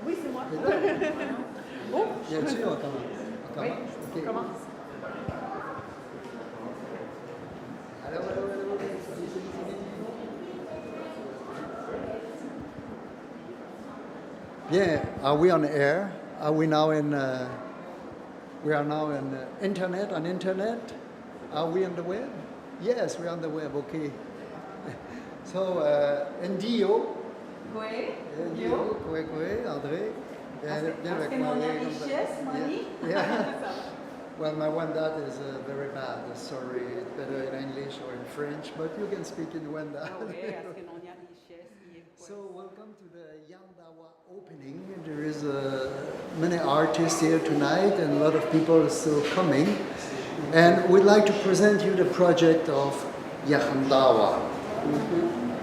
Oui, c'est moi. Bon. Bien sûr, on commence. Oui, on commence. Allô. Bien, are we on air? Are we now in? We are now in internet. On internet, are we on the web? Yes, we're on the web. Okay. So, Ndio. Oui. Ndio, Koué, André. Parce que mon richesse, Moni. Yeah. Well, my Wendake is very bad. Sorry, it's better in English or in French, but you can speak in Wendake. So, welcome to the Yahndawa opening. There is many artists here tonight, and a lot of people are still coming. And we'd like to present you the project of Yahndawa.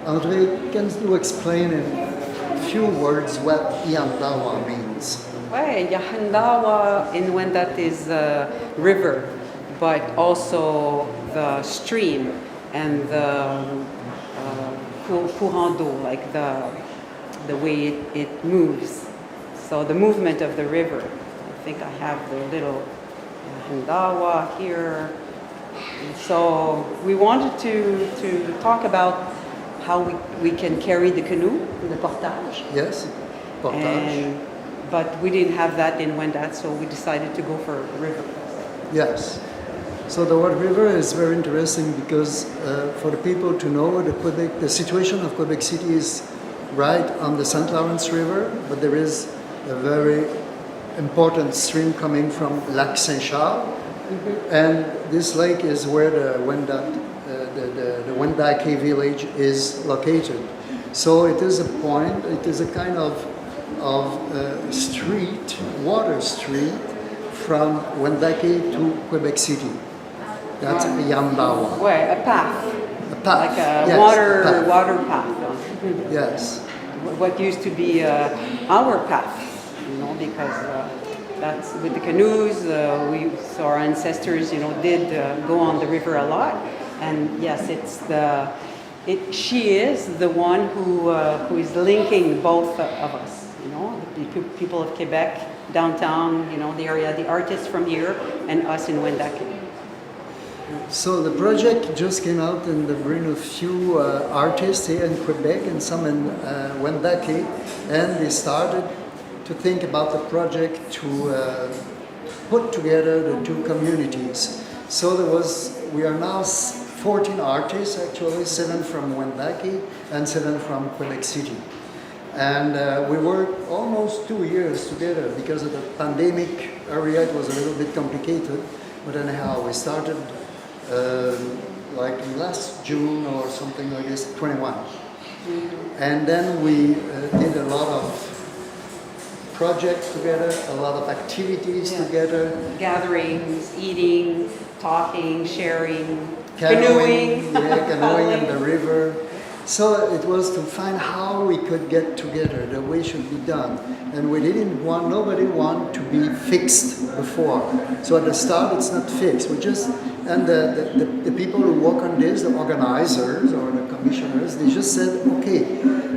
André, can you explain in a few words what Yahndawa means? Well, Yahndawa in Wendake is a river, but also the stream and the courant d'eau, like the way it moves. So the movement of the river. I think I have the little Yahndawa here. And so we wanted to talk about how we can carry the canoe, the portage. Yes, portage. But we didn't have that in Wendake, so we decided to go for a river. Yes. So the word river is very interesting because for the people to know, the situation of Quebec City is right on the St. Lawrence River, but there is a very important stream coming from Lac Saint-Charles, and this lake is where the Wendake village is located. So it is a point, it is a kind of street, water street from Wendake to Quebec City. That's Yahndawa. Well, a path. A path. Like a yes, water path. Yes. What used to be our path, because that's with the canoes. So our ancestors, did go on the river a lot. And yes, she is the one who is linking both of us. The people of Quebec, downtown, the area, the artists from here, and us in Wendake. So the project just came out and they bring a few artists here in Quebec and some in Wendake, and they started to think about the project to put together the two communities. So we are now 14 artists actually, 7 from Wendake and 7 from Quebec City. And we worked almost 2 years together because of the pandemic area. It was a little bit complicated, but anyhow, we started like last June or something like this, 21. And then we did a lot of projects together, a lot of activities together. Gatherings, eating, talking, sharing, canoeing in the river. So it was to find how we could get together, the way it should be done. And nobody wanted to be fixed before. So at the start it's not fixed. And the people who work on this, the organizers or the commissioners, they just said, okay,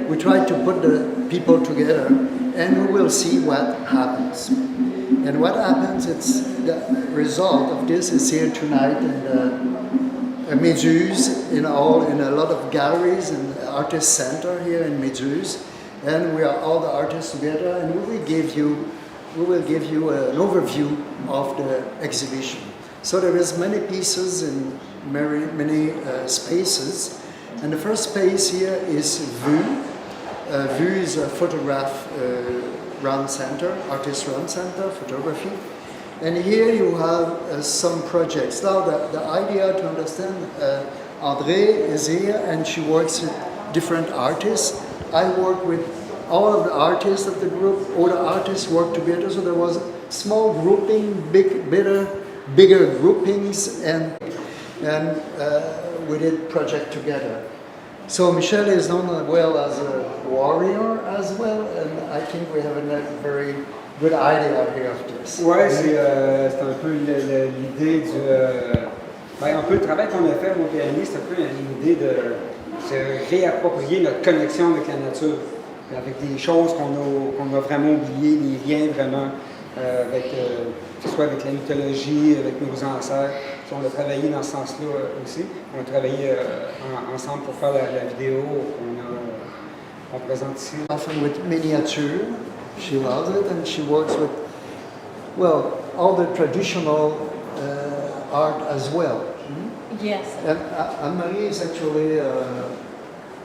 we try to put the people together and we will see what happens. And what happens, it's the result of this is here tonight in the Méduse, in a lot of galleries and artist center here in Méduse, and we are all the artists together, and we will give you an overview of the exhibition. So there is many pieces in many spaces, and the first space here is Vue. Vue is a photograph run center, artist run center, photography. And here you have some projects. Now the idea to understand, André is here and she works with different artists. I work with all of the artists of the group, all the artists work together, so there was a small grouping, bigger groupings, and we did project together. So Michel is known well as a warrior as well, and I think we have a very good idea here of this. Ouais, c'est un peu l'idée du... un peu le travail qu'on a fait, mon pianiste, c'est un peu l'idée de se réapproprier notre connexion avec la nature. avec des choses qu'on a vraiment oubliées, des liens vraiment avec, que ce soit avec la mythologie, avec nos ancêtres. On a travaillé dans ce sens-là aussi. On a travaillé ensemble pour faire la vidéo qu'on présente ici. Often with miniature, she loves it, and she works with, well, all the traditional art as well. Yes. And Anne-Marie is actually a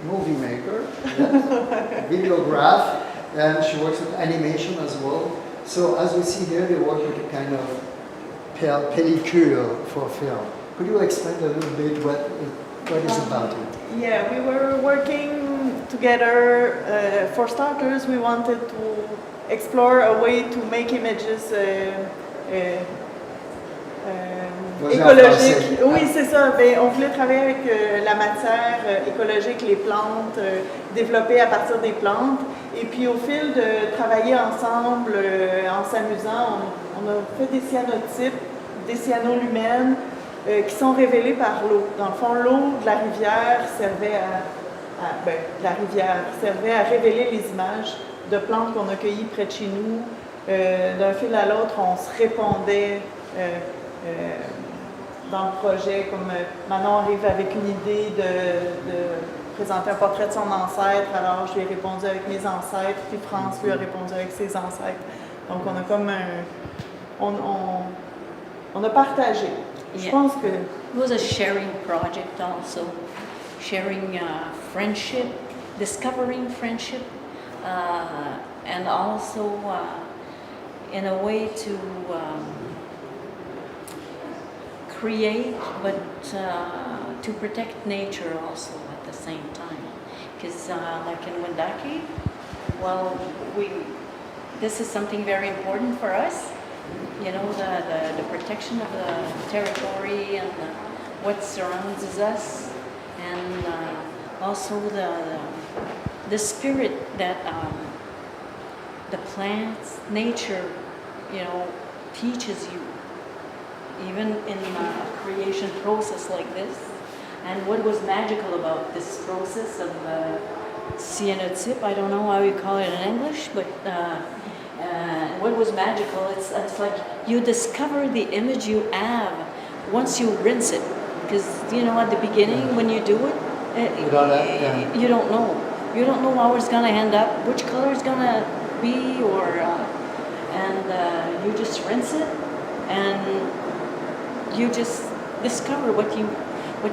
movie maker, yes, videograph, and she works with animation as well. So as we see here, they work with a kind of pellicule for film. Could you explain a little bit what is about it? Yeah, we were working together. For starters, we wanted to explore a way to make images écologiques. Oui, c'est ça. Ben, on voulait travailler avec la matière écologique, les plantes, développées à partir des plantes. Et puis au fil de travailler ensemble, en s'amusant, on a fait des cyanotypes, des cyanolumènes qui sont révélés par l'eau. Dans le fond, l'eau de la rivière servait servait à révéler les images de plantes qu'on a cueillies près de chez nous. D'un fil à l'autre, on se répondait dans le projet, comme Manon arrive avec une idée de présenter un portrait de son ancêtre, alors je lui ai répondu avec mes ancêtres, puis France lui a répondu avec ses ancêtres. Donc on a comme on a partagé. Je pense que... It was a sharing project also, sharing friendship, discovering friendship, and also in a way to create, but to protect nature also at the same time. Because like in Wendake, well, this is something very important for us. You know, the protection of the territory and what surrounds us, and also the spirit that the plants, nature, you know, teaches you, even in a creation process like this. And what was magical about this process of cyanotype, I don't know how you call it in English, but what was magical, it's like you discover the image you have once you rinse it. Because, you know, at the beginning, when you do it, you don't know. You don't know how it's going to end up, which color it's going to be, or and you just rinse it, and you just discover what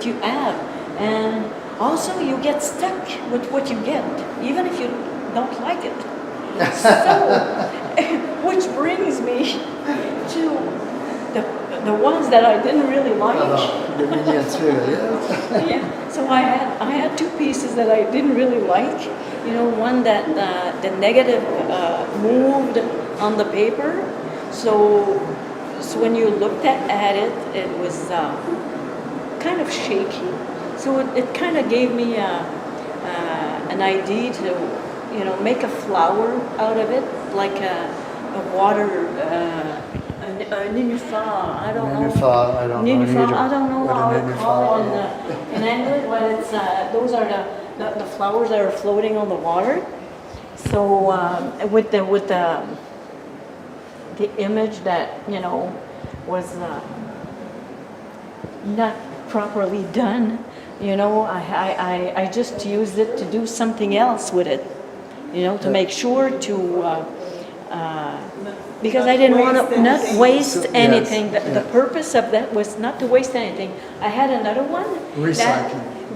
you have. And also you get stuck with what you get, even if you don't like it. So, which brings me to the ones that I didn't really like. The miniature, yes. Yeah. So I had two pieces that I didn't really like. You know, one that the negative moved on the paper. So when you looked at it, it was kind of shaky. So it kind of gave me an idea to, you know, make a flower out of it, like a water, a nénuphar. I don't know. Nénuphar, I don't know. Nénuphar, I don't know What how a to call it nénuphar in English, but it's those are the flowers that are floating on the water. So with the image that, you know, was not properly done, you know, I just used it to do something else with it, you know, to make sure to because I didn't want to not waste anything. The purpose of that was not to waste anything. I had another one.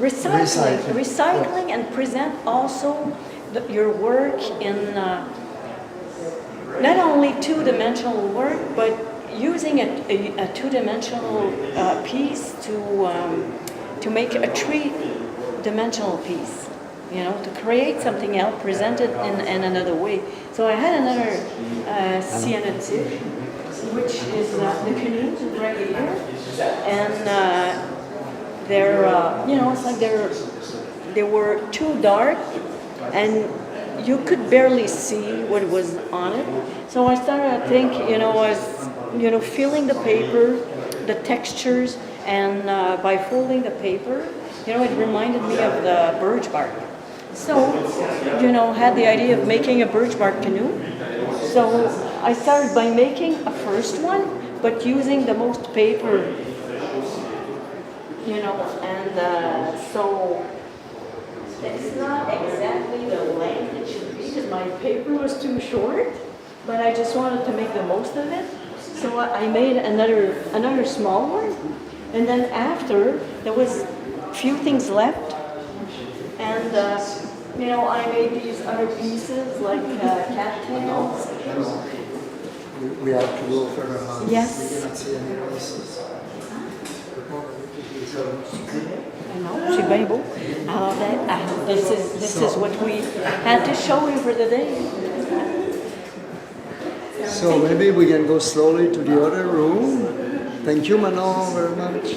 Recycling and present also your work in not only two-dimensional work, but using a two-dimensional piece to make a three-dimensional piece. You know, to create something else, present it in another way. So I had another cyanotype, which is the qu'il right here, and they're, you know, it's like they were too dark, and you could barely see what was on it. So I started to think, you know, as you know, feeling the paper, the textures, and by folding the paper, you know, it reminded me of the birch bark. So, had the idea of making a birch bark canoe. So I started by making a first one, but using the most paper, and so it's not exactly the length it should be because my paper was too short, but I just wanted to make the most of it. So I made another small one, and then after there was a few things left, and I made these other pieces like cattails. We have to go further on. Yes. We cannot see any places. I know, she's very beau. This is what we had to show you for the day. So maybe we can go slowly to the other room. Thank you, Manon, very much.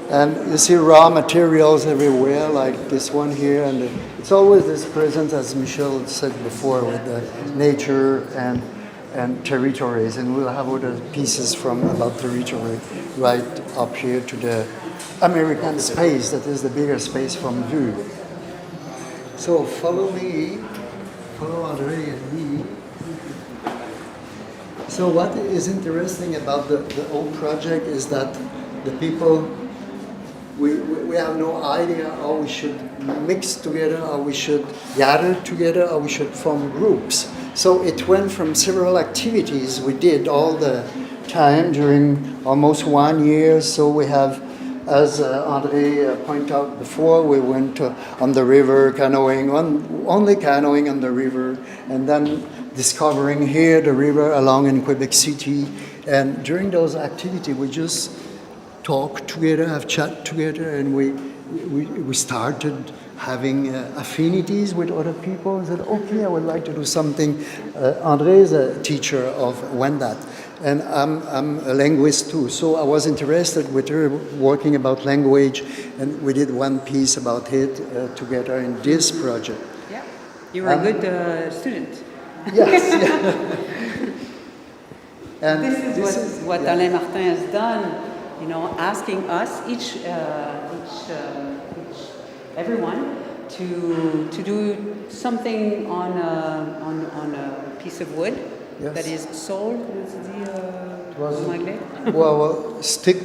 And you see raw materials everywhere, like this one here, and it's always this presence, as Michel said before, with the nature and territories, and we'll have other pieces from about territory right up here to the American space, that is the bigger space from view. So follow me, follow André and me. So what is interesting about the whole project is that the people, we have no idea how we should mix together, how we should gather together, how we should form groups. So it went from several activities we did all the time during almost 1 year. So we have, as André pointed out before, we went on the river canoeing, only canoeing on the river, and then discovering here the river along in Quebec City. And during those activities, we just talk together, have chat together, and we started having affinities with other people. And said, okay, I would like to do something. André is a teacher of Wendake, and I'm a linguist too. So I was interested with her working about language, and we did one piece about it together in this project. Yeah, you were a good student. Yes. Yeah. And This is what Alain-Martin has done, asking us, everyone, to do something on a piece of wood. Yes. That is sold en anglais. Well, stick.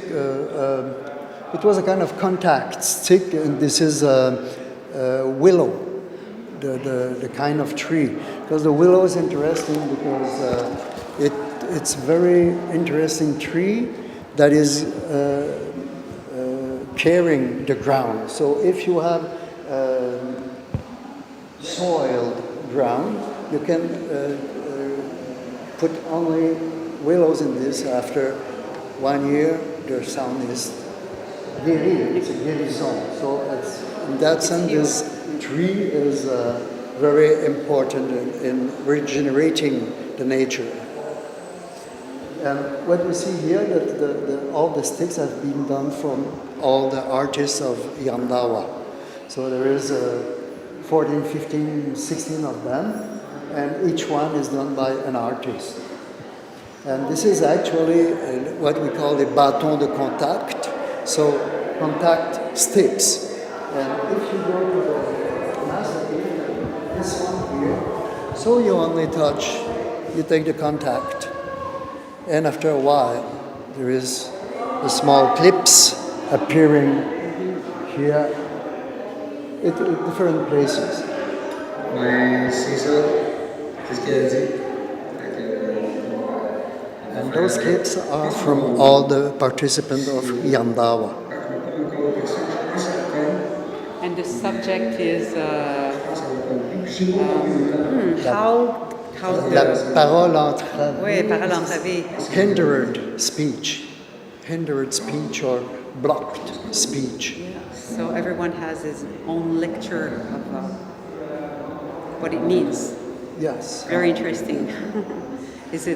It was a kind of contact stick, and this is willow, the kind of tree. Because the willow is interesting because it's very interesting tree that is carrying the ground. So if you have soiled ground, you can put only willows in this. After 1 year, their sound is guéri. It's a guérison. So in that sense, this tree is very important in regenerating the nature. And what we see here, that all the sticks have been done from all the artists of Yahndawa. So there is 14, 15, 16 of them, and each one is done by an artist. And this is actually what we call the bâton de contact, so contact sticks. And if you go to the master, this one here, so you only touch, you take the contact, and after a while, there is the small clips appearing here at different places. Oui, c'est ça. C'est ce qu'elle a dit. And those clips are from all the participants of Yahndawa. And the subject is how La parole entravée. Oui, parole entravée. Hindered speech or blocked speech. Yeah. So everyone has his own lecture of what it means. Yes. Very interesting.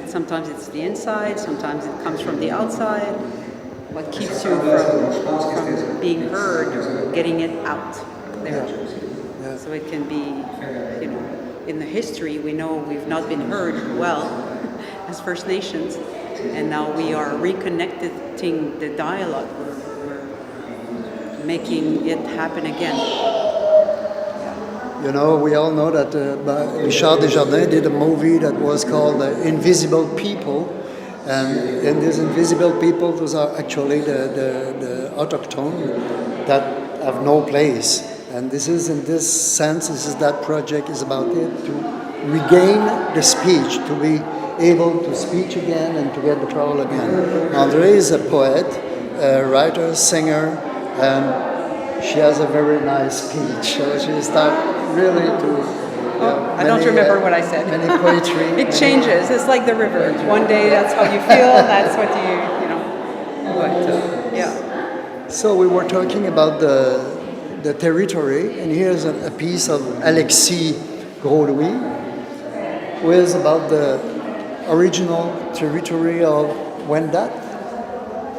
Sometimes it's the inside, sometimes it comes from the outside. What keeps you from being heard or getting it out there? Yeah. So it can be, in the history we know we've not been heard well as First Nations, and now we are reconnecting the dialogue. We're making it happen again. You know, we all know that Richard Desjardins did a movie that was called Invisible People. And in these invisible people, those are actually the autochthone that have no place. And this is, in this sense, this is that project is about it, to regain the speech, to be able to speak again and to get the parole again. André is a poet, a writer, singer, and she has a very nice speech. So she started really to... I don't remember what I said. Many poetry. It changes. It's like the river. One day that's how you feel, that's what you know. But, yeah. So we were talking about the territory, and here's a piece of Alexis Gros-Louis, who is about the original territory of Wendake.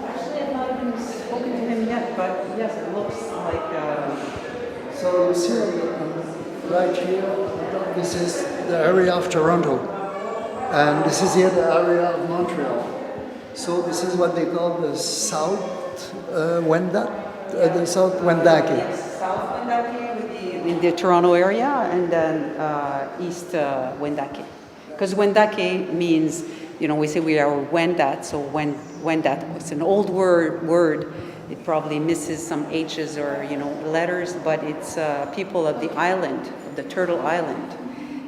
Actually, I've not even spoken to him yet, but yes, it looks like... So you see right here, this is the area of Toronto, and this is here the area of Montreal. So this is what they call the South Wendake, the South Wendake. Yes, South Wendake in the Toronto area, and then East Wendake. Because Wendake means, you know, we say we are Wendat, so Wendat, it's an old word. It probably misses some H's or, you know, letters, but it's people of the island, of the Turtle Island.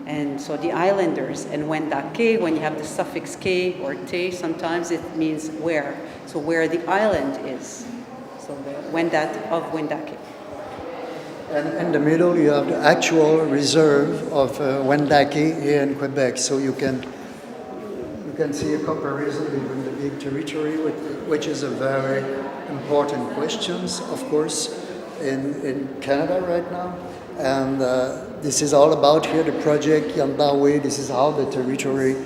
And so the islanders, and Wendake, when you have the suffix K or T, sometimes it means where. So where the island is. So the Wendat of Wendake. And in the middle you have the actual reserve of Wendake here in Quebec. So you can see a comparison between the big territory, which is a very important question, of course, in Canada right now. And this is all about here, the project Yahndawa. This is how the territory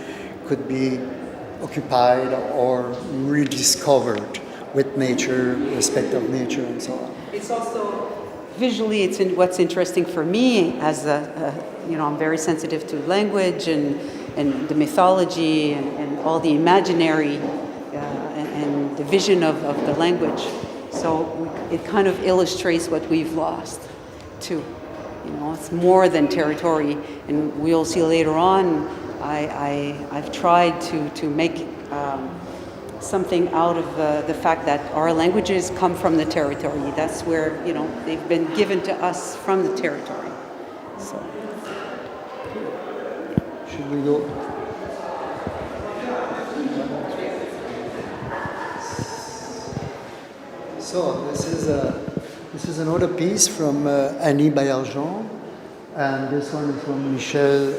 could be occupied or rediscovered with nature, respect of nature, and so on. It's also visually, what's interesting for me as you know, I'm very sensitive to language and the mythology and all the imaginary and the vision of the language. So it kind of illustrates what we've lost too. You know, it's more than territory, and we'll see later on. I've tried to make something out of the fact that our languages come from the territory. That's where, you know, they've been given to us from the territory. So. Should we go? So this is another piece from Annie Bayarjon, and this one is from Michel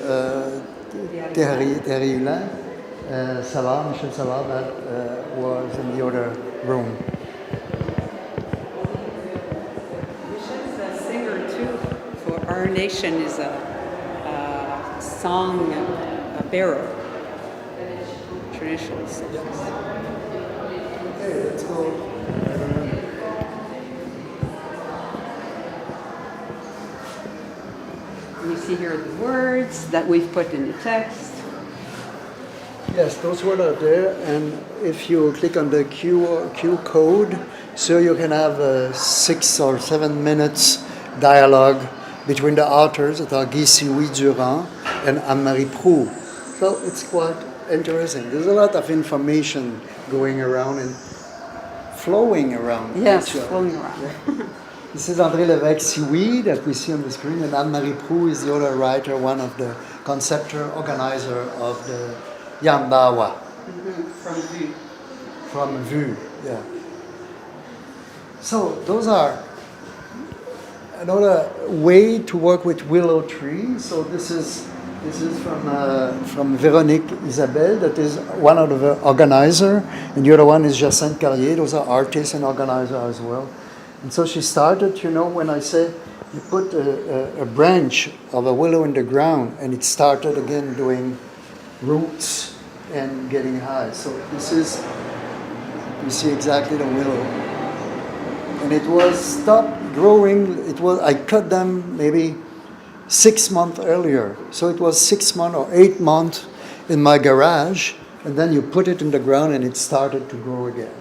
Terriulin. Michel Savard, that was in the other room. Michel's a singer too. For our nation is a song bearer, traditional songs. Okay, let's go. You see here the words that we've put in the text. Yes, those words are there, and if you click on the Q code, so you can have 6 or 7 minutes dialogue between the authors that are Guy Durand and Anne-Marie Proulx. So it's quite interesting. There's a lot of information going around and flowing around. Yes, flowing around. This is André Lévesque that we see on the screen, and Anne-Marie Proulx is the other writer, one of the conceptor, organizer of the Yahndawa. From Vue. From Vue, yeah. So those are another way to work with willow tree. So this is from Véronique Isabelle, that is one of the organizer, and the other one is Jacinthe Carrier. Those are artists and organizers as well. And so she started, you know, when I say you put a branch of a willow in the ground, and it started again doing roots and getting high. So this is, you see exactly the willow. And it was stopped growing. I cut them maybe 6 months earlier. So it was 6 months or 8 months in my garage, and then you put it in the ground and it started to grow again.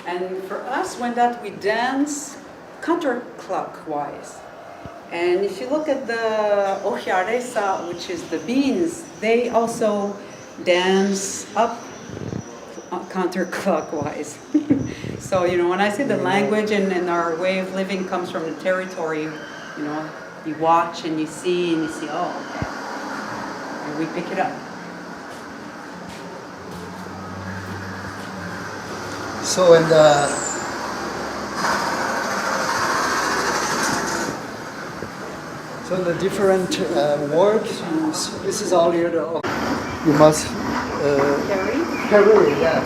And for us, when that we dance counterclockwise. And if you look at the ohiaresa, which is the beans, they also dance up counterclockwise. So, you know, when I say the language and our way of living comes from the territory, you know, you watch and you see, oh, okay. And we pick it up. So in the different works, this is all here. You must carry, yes.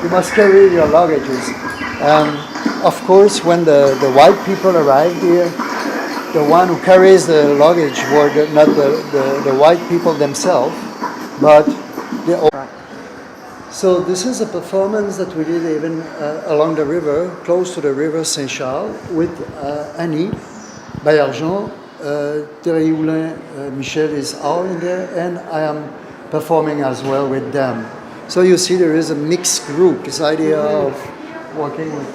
You must carry your luggages. Of course, when the white people arrived here, the one who carries the luggage were not the white people themselves, but the. So this is a performance that we did even along the river, close to the river Saint-Charles, with Annie, Bayargent, Thierry Houlin, Michel is all in there, and I am performing as well with them. So you see there is a mixed group, this idea of working with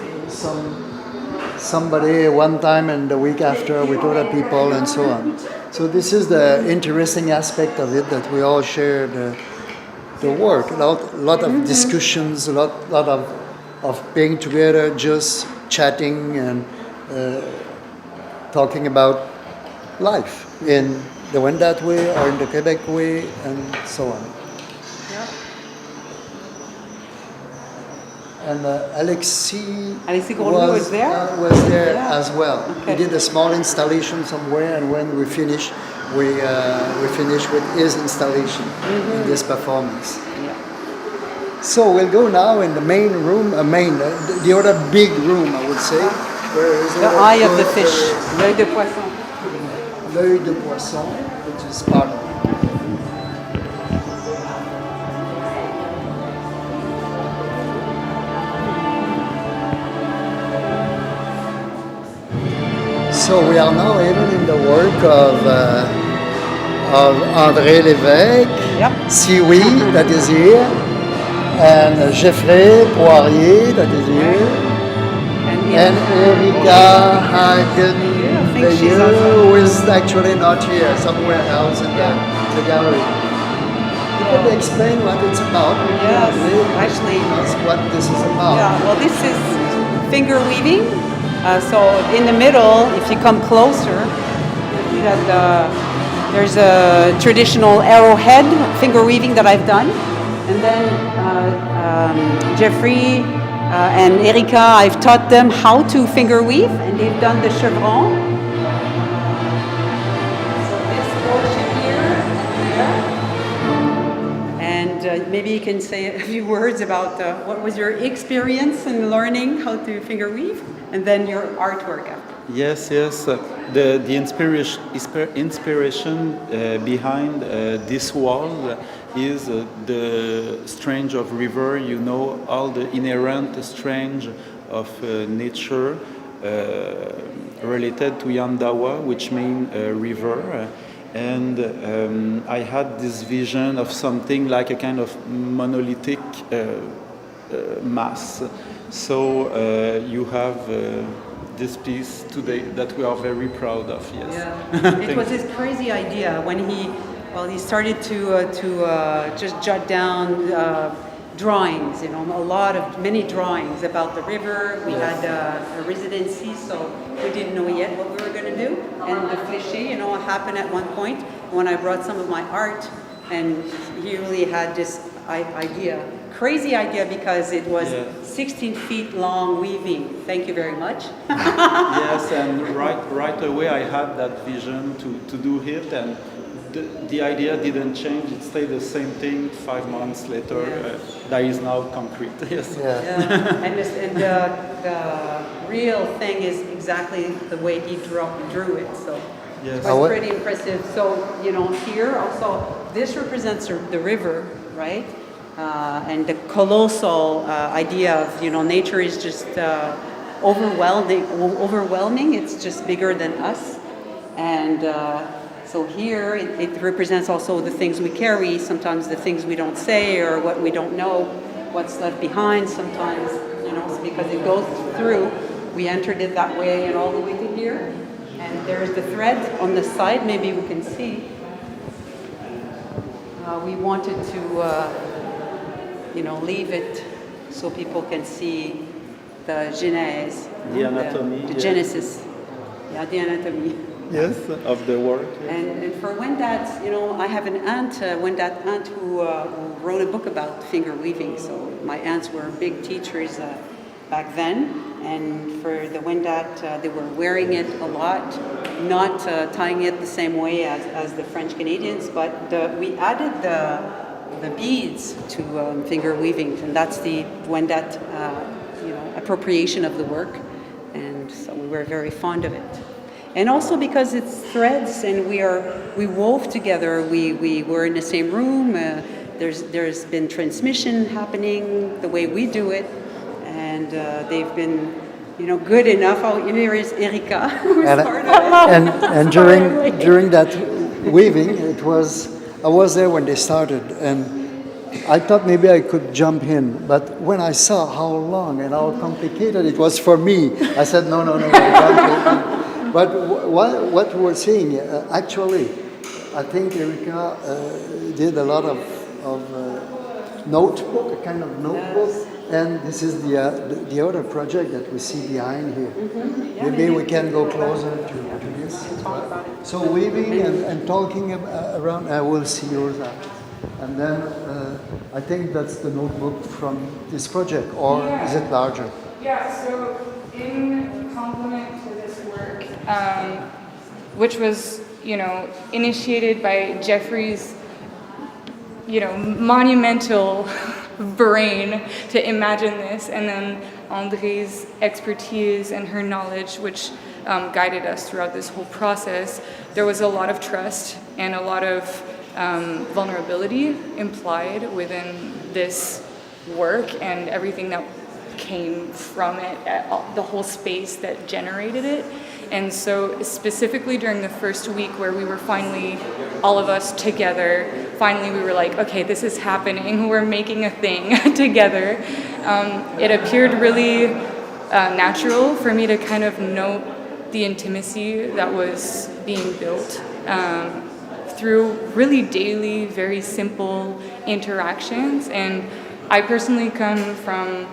somebody one time and the week after with other people and so on. So this is the interesting aspect of it, that we all share the work, a lot of discussions, a lot of being together, just chatting and talking about life in the Wendat way or in the Quebec way and so on. Yeah. And Alexis was there? Was there Yeah. as well. Okay. He did a small installation somewhere, and when we finished, we finished with his installation in this performance. Yeah. So we'll go now in the main room, the other big room, I would say. Where is The eye of the fish, l'œil de poisson. L'œil de poisson, which is part of it. So we are now even in the work of André Lévesque, Yep. Siwi, that is here, and Geoffrey Poirier, that is here, and Erika Hagen, who is actually not here, somewhere else in the gallery. You could explain what it's about. Yes, Really actually. ask what this is about. Yeah, well, this is finger weaving. So in the middle, if you come closer, you see that there's a traditional arrowhead finger weaving that I've done. And then Jeffrey and Erika, I've taught them how to finger weave, and they've done the chevron. So this portion here and there. And maybe you can say a few words about what was your experience in learning how to finger weave, and then your artwork after. Yes. The inspiration behind this wall is the strange of river. You know, all the inherent strange of nature related to Yahndawa, which means river. And I had this vision of something like a kind of monolithic mass. So you have this piece today that we are very proud of. Yes. Yeah. It was his crazy idea when he started to just jot down drawings. You know, many drawings about the river. We had a residency, so we didn't know yet what we were going to do. And the fléché, you know, happened at one point when I brought some of my art, and he really had this crazy idea, because it was 16 feet long weaving. Thank you very much. Yes, and right away I had that vision to do it, and the idea didn't change. It stayed the same thing 5 months later. That is now concrete. Yes. Yeah. And the real thing is exactly the way he drew it. So yes. it was pretty impressive. So, you know, here also, this represents the river, right? And the colossal idea of, you know, nature is just overwhelming. It's just bigger than us. And so here it represents also the things we carry, sometimes the things we don't say or what we don't know, what's left behind sometimes, you know, because it goes through. We entered it that way and all the way to here. And there's the thread on the side, maybe we can see. We wanted to, leave it so people can see the genèse, The anatomy. the genesis, the anatomy. Yes, of the work. And for Wendake, I have an aunt, Wendake aunt, who wrote a book about finger weaving. So my aunts were big teachers back then, and for the Wendake, they were wearing it a lot, not tying it the same way as the French Canadians, but we added the beads to finger weaving, and that's the Wendake, appropriation of the work, and so we were very fond of it. And also because it's threads, and we wove together. We were in the same room. There's been transmission happening the way we do it, and they've been, good enough. Oh, here is Erika, who's part of it. And during that weaving, I was there when they started, and I thought maybe I could jump in, but when I saw how long and how complicated it was for me, I said, no, I can't. But what we're seeing, actually, I think Erika did a lot of notebook, a kind of notebook, and this is the other project that we see behind here. Mm-hmm. Yeah, maybe we can go closer to this. So weaving and talking around, I will see yours after. And then I think that's the notebook from this project, or is it larger? Yeah, so in complement to this work, which was, initiated by Jeffrey's, monumental brain to imagine this, and then André's expertise and her knowledge, which guided us throughout this whole process. There was a lot of trust and a lot of vulnerability implied within this work, and everything that came from it, the whole space that generated it. And so specifically during the first week where we were finally, all of us together, finally we were like, okay, this is happening, we're making a thing together. It appeared really natural for me to kind of note the intimacy that was being built through really daily, very simple interactions. And I personally come from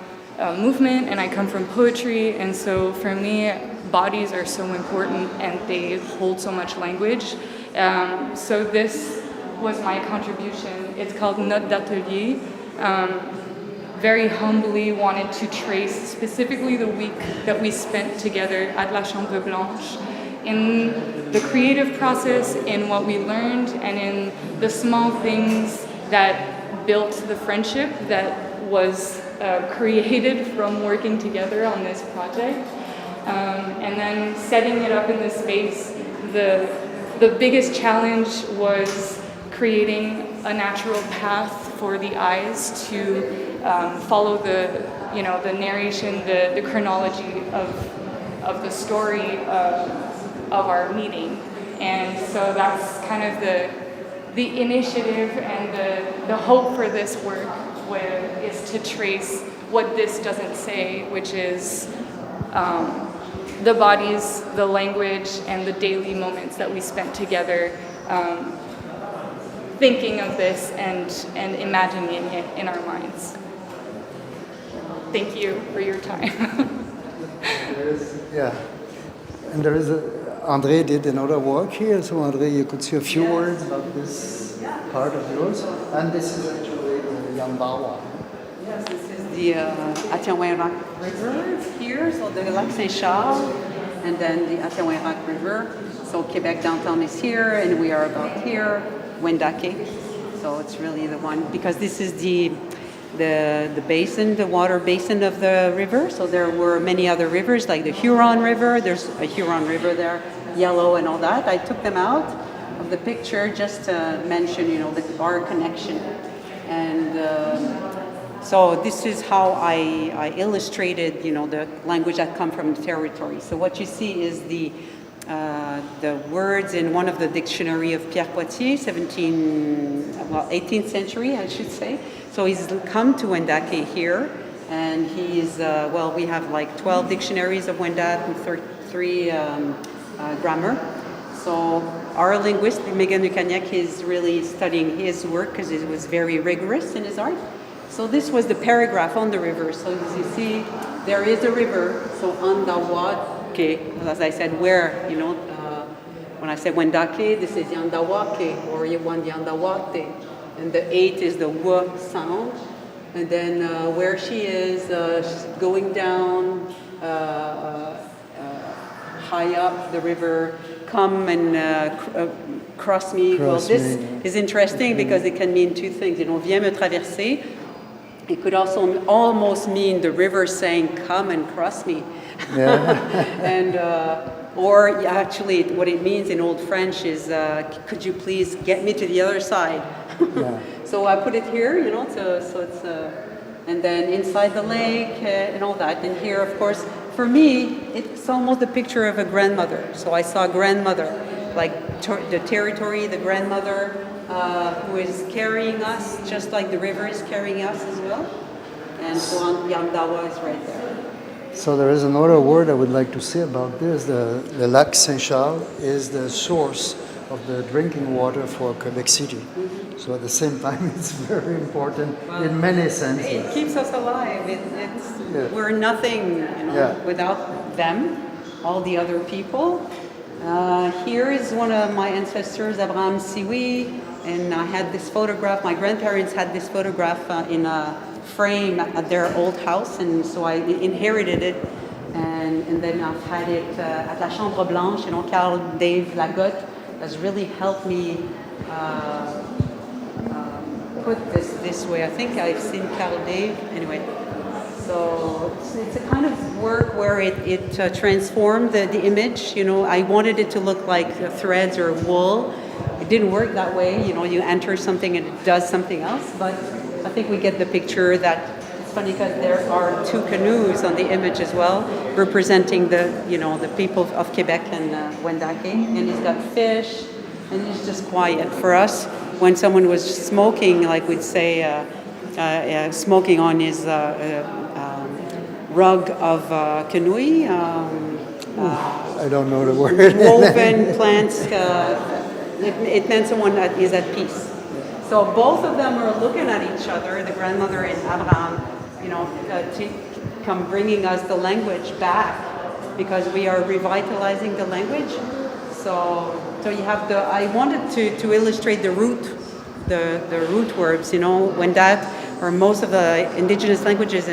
movement, and I come from poetry, and so for me, bodies are so important, and they hold so much language. So this was my contribution. It's called Note d'Atelier. Very humbly wanted to trace specifically the week that we spent together at La Chambre Blanche, in the creative process, in what we learned, and in the small things that built the friendship that was created from working together on this project. And then setting it up in this space, the biggest challenge was creating a natural path for the eyes to follow the narration, the chronology of the story of our meeting. And so that's kind of the initiative and the hope for this work is to trace what this doesn't say, which is the bodies, the language, and the daily moments that we spent together thinking of this and imagining it in our minds. Thank you for your time. And there is André did another work here, so André, you could say a few words about this part of yours. And this is actually Yahndawa. Yes, this is the Akiawenrahk River here, so the Lac Saint-Charles, and then the Akiawenrahk River. So Quebec downtown is here, and we are about here, Wendake. So it's really the one, because this is the basin, the water basin of the river. So there were many other rivers, like the Huron River. There's a Huron River there, yellow and all that. I took them out of the picture just to mention, our connection. And so this is how I illustrated, the language that come from the territory. So what you see is the words in one of the dictionary of Pierre Poitiers, 18th century, I should say. So he's come to Wendake here, and he's, we have like 12 dictionaries of Wendake and three grammar. So our linguist, Megan Ukaniak, is really studying his work because it was very rigorous in his art. So this was the paragraph on the river. So as you see, there is a river. So Yahndawa, as I said, where, when I said Wendake, this is Yahndawa or Yahndawa. And the 8 is the W sound. And then where she is, she's going down high up the river, come and cross me. Well, this is interesting because it can mean two things. Viens me traverser. It could also almost mean the river saying, come and cross me. Yeah. And, or actually what it means in Old French is, could you please get me to the other side? Yeah. So I put it here, so it's, and then inside the lake and all that. And here, of course, for me, it's almost a picture of a grandmother. So I saw a grandmother, like the territory, the grandmother who is carrying us, just like the river is carrying us as well. And so Yahndawa is right there. So there is another word I would like to say about this. The Lac Saint-Charles is the source of the drinking water for Quebec City. Mm-hmm. So at the same time, it's very important in many senses. It keeps us alive. We're nothing without them, all the other people. Here is one of my ancestors, Abraham Siwi, and I had this photograph. My grandparents had this photograph in a frame at their old house, and so I inherited it. And then I've had it at La Chambre Blanche. Carl Dave Lagotte has really helped me put this way. I think I've seen Carl Dave. Anyway, so it's a kind of work where it transformed the image. I wanted it to look like threads or wool. It didn't work that way. You enter something and it does something else. But I think we get the picture that it's funny because there are two canoes on the image as well, representing the people of Quebec and Wendake. And he's got fish, and he's just quiet. For us, when someone was smoking, like we'd say, smoking on his rug of canoe. I don't know the word. Woven plants. It meant someone that is at peace. So both of them are looking at each other, the grandmother and Abraham, to come bringing us the language back because we are revitalizing the language. So you have I wanted to illustrate the root words, when that, or most of the indigenous languages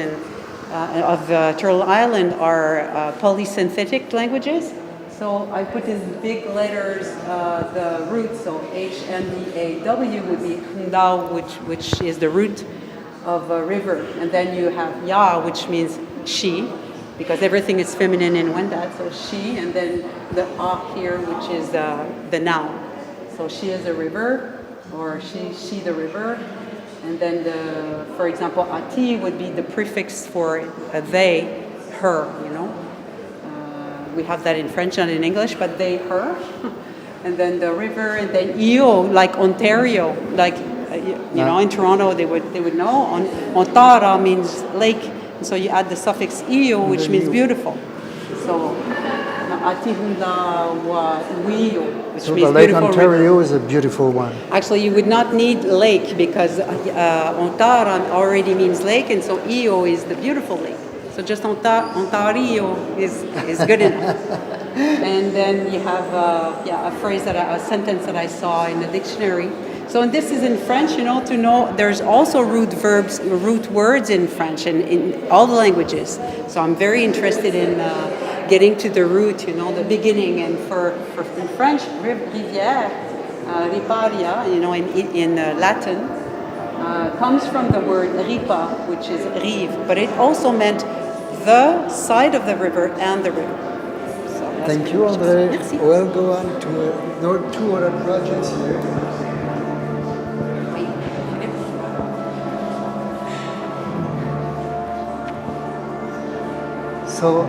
of Turtle Island are polysynthetic languages. So I put in big letters the root, so H-N-D-A-W would be Ndao, which is the root of a river. And then you have Ya, which means she, because everything is feminine in Wendat, so she, and then the A here, which is the noun. So she is a river, or she the river. And then for example, Ati would be the prefix for they, her, We have that in French, not in English, but they, her. And then the river, and then Io, like Ontario, like, in Toronto they would know. Ontara means lake, and so you add the suffix Io, which means beautiful. So, Atihunda wa Wio, which means the Lake beautiful Ontario river. is a beautiful one. Actually, you would not need lake because Ontara already means lake, and so Io is the beautiful lake. So just Ontario is good enough. And then you have a sentence that I saw in the dictionary. So and this is in French, to know there's also root words in French and in all the languages. So I'm very interested in getting to the root, the beginning. And for in French, rivière, riparia, in Latin, comes from the word ripa, which is rive, but it also meant the side of the river and the river. So thank you, André. We'll go on to two other projects here. So,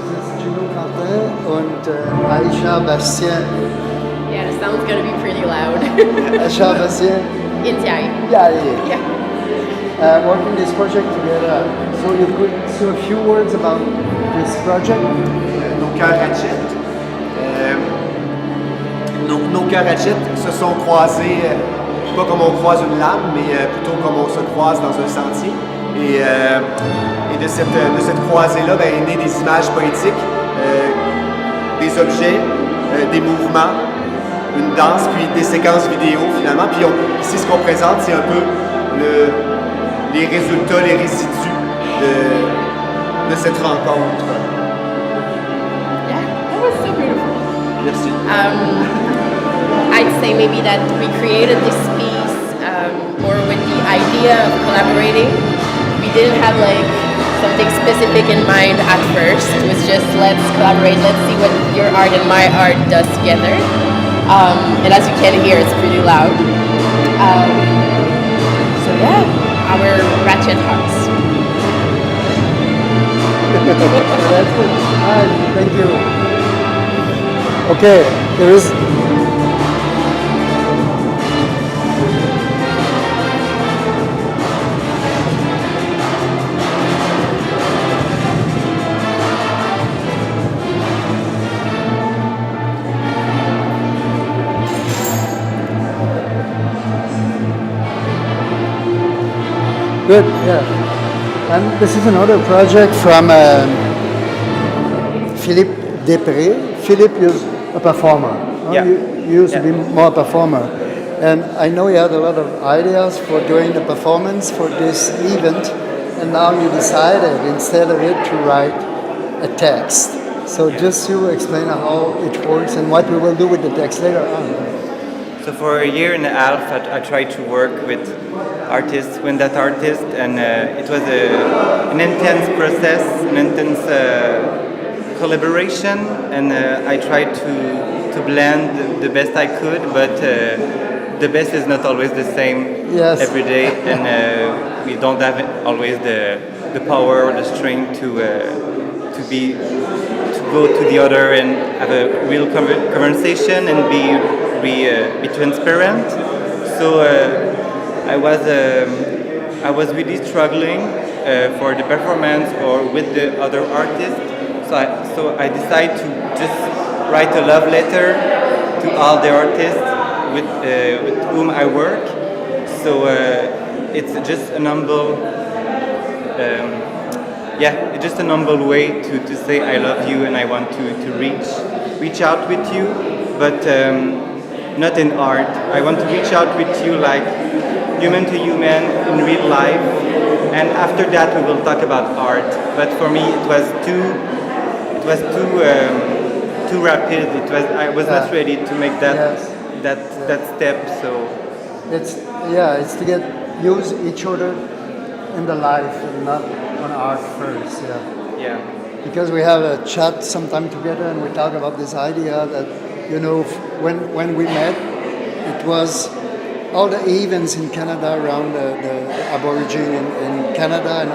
this is Gino Quentin and Aisha Bastien. Yeah, the sound's gonna be pretty loud. Aisha Bastien. Yeah. Working this project together. So you could say a few words about this project? Donc à Ratchet, cœur Hatchet se sont croisés, pas comme on croise une lame, mais plutôt comme on se croise dans un sentier. Et de cette croisée-là est née des images poétiques, des objets, des mouvements, une danse, puis des séquences vidéo finalement. Puis ici, ce qu'on présente, c'est un peu les résultats, les résidus de cette rencontre. Yeah, that was so beautiful. Merci. I'd say maybe that we created this piece more with the idea of collaborating. We didn't have like something specific in mind at first. It was just let's collaborate, let's see what your art and my art does together. And as you can hear, it's pretty loud. So yeah, our ratchet hearts. That's it. Hi, thank you. Okay, there is. Good, yeah. And this is another project from Philippe Després. Philippe is a performer. Yeah. You used to be more a performer. And I know you had a lot of ideas for doing the performance for this event, and now you decided instead of it to write a text. So just to explain how it works and what we will do with the text later on. So for a year and a half, I tried to work with artists, Wendake artist, and it was an intense process, an intense collaboration, and I tried to blend the best I could, but the best is not always the same every day, and we don't have always the power or the strength to go to the other and have a real conversation and be transparent. So I was really struggling for the performance or with the other artists. So I decided to just write a love letter to all the artists with whom I work. So it's just an humble, it's just an humble way to say I love you and I want to reach out with you, but not in art. I want to reach out with you like human to human in real life, and after that we will talk about art. But for me it was too rapid. I was not ready to make that step. So it's to use each other in the life and not on art first. Yeah. Because we have a chat sometime together and we talk about this idea that when we met, it was all the events in Canada around the Aborigine in Canada and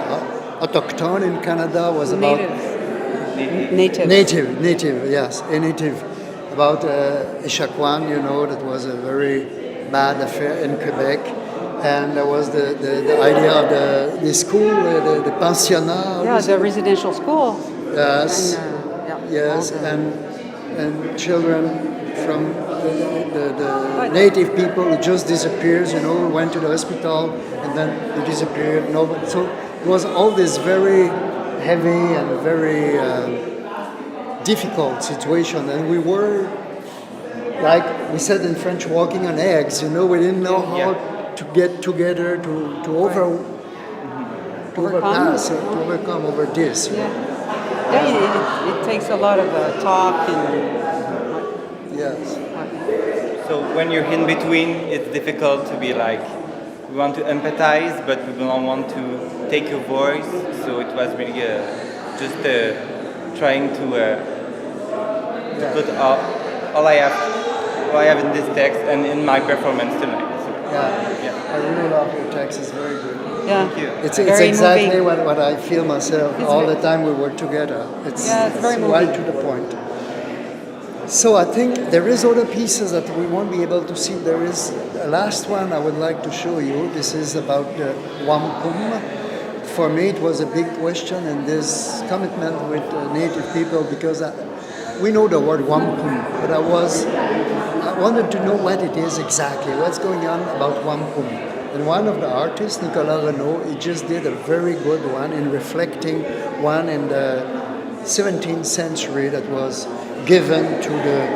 autochtone in Canada was about native, yes, a native. About Echaquan, that was a very bad affair in Quebec, and there was the idea of the school, the pensionnat. Yeah, the residential school. Yes, and children from the native people who just disappears, went to the hospital and then they disappeared. So it was all this very heavy and very difficult situation, and we were, like we said in French, walking on eggs. We didn't know how to get together to overcome over this. It takes a lot of talk and. Yes. So when you're in between, it's difficult to be like, we want to empathize, but we don't want to take a voice. So it was really just trying to put all I have in this text and in my performance tonight. So, I really love your text. It's very good. Yeah. Thank you. It's exactly what I feel myself all the time we work together. It's very moving. right to the point. So I think there is other pieces that we won't be able to see. There is a last one I would like to show you. This is about the wampum. For me, it was a big question and this commitment with Native people, because we know the word wampum, but I wanted to know what it is exactly, what's going on about wampum. And one of the artists, Nicolas Renaud, he just did a very good one in reflecting one in the 17th century that was given to the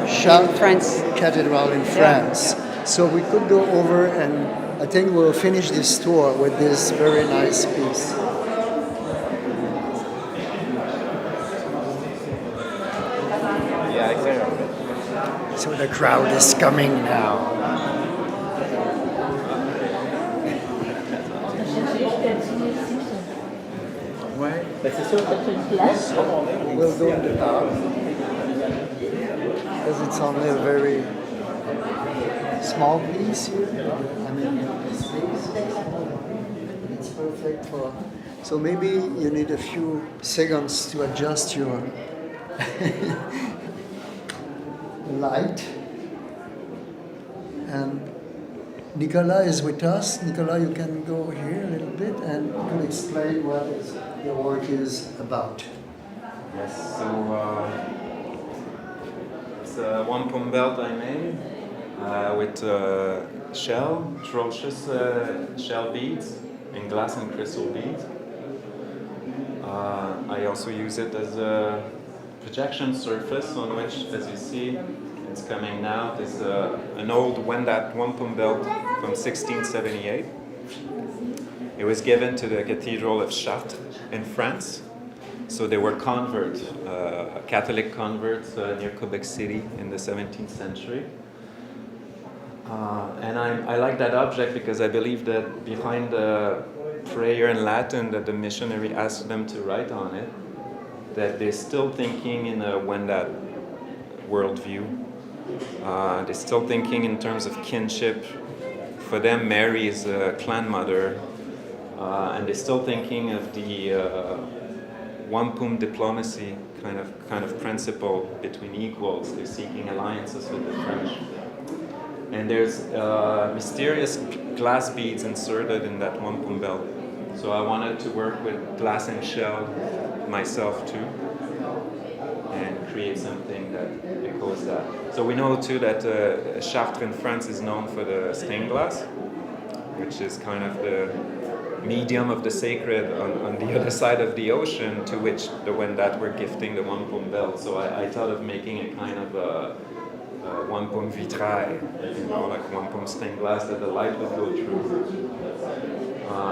Chartres Cathedral in France. So we could go over, and I think we'll finish this tour with this very nice piece. So the crowd is coming now. We'll go in the dark because it's only a very small piece here. I mean, it's perfect for. So maybe you need a few seconds to adjust your light. And Nicolas is with us. Nicolas, you can go here a little bit and you can explain what your work is about. Yes, so it's a wampum belt I made with atrocious shell beads and glass and crystal beads. I also use it as a projection surface on which, as you see, it's coming out. It's an old Wendake wampum belt from 1678. It was given to the Cathedral of Chartres in France. So they were converts, Catholic converts near Quebec City in the 17th century. And I like that object because I believe that behind the prayer in Latin that the missionary asked them to write on it, that they're still thinking in a Wendake worldview. They're still thinking in terms of kinship. For them, Mary is a clan mother, and they're still thinking of the wampum diplomacy kind of principle between equals. They're seeking alliances with the French. And there's mysterious glass beads inserted in that wampum belt. So I wanted to work with glass and shell myself too, and create something that echoes that. So we know too that Chartres in France is known for the stained glass, which is kind of the medium of the sacred on the other side of the ocean, to which the Wendake were gifting the wampum belt. So I thought of making a kind of a wampum vitrail, like wampum stained glass that the light would go through.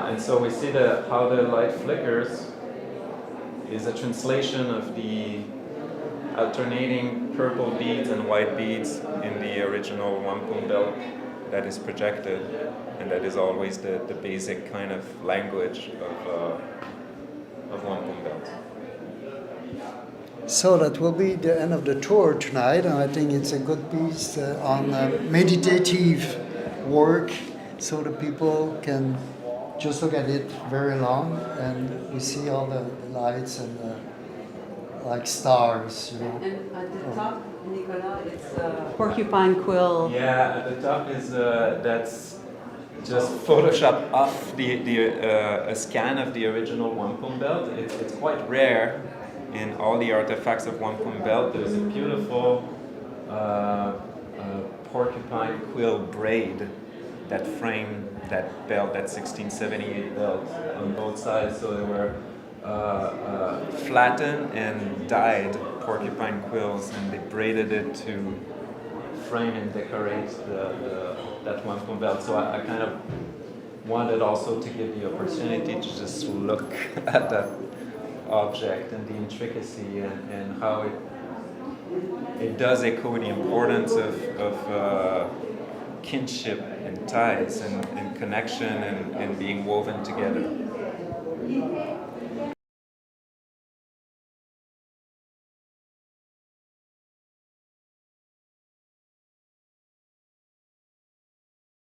And so we see how the light flickers is a translation of the alternating purple beads and white beads in the original wampum belt that is projected, and that is always the basic kind of language of wampum belts. So that will be the end of the tour tonight, and I think it's a good piece on meditative work, so the people can just look at it very long, and we see all the lights and like stars, you know. And at the top, Nicolas, it's a porcupine quill. Yeah, at the top is that's just Photoshop off a scan of the original wampum belt. It's quite rare in all the artifacts of wampum belt. There's a beautiful porcupine quill braid that framed that belt, that 1678 belt on both sides. So they were flattened and dyed porcupine quills, and they braided it to frame and decorate that wampum belt. So I kind of wanted also to give the opportunity to just look at that object and the intricacy and how it does echo the importance of kinship and ties and connection and being woven together.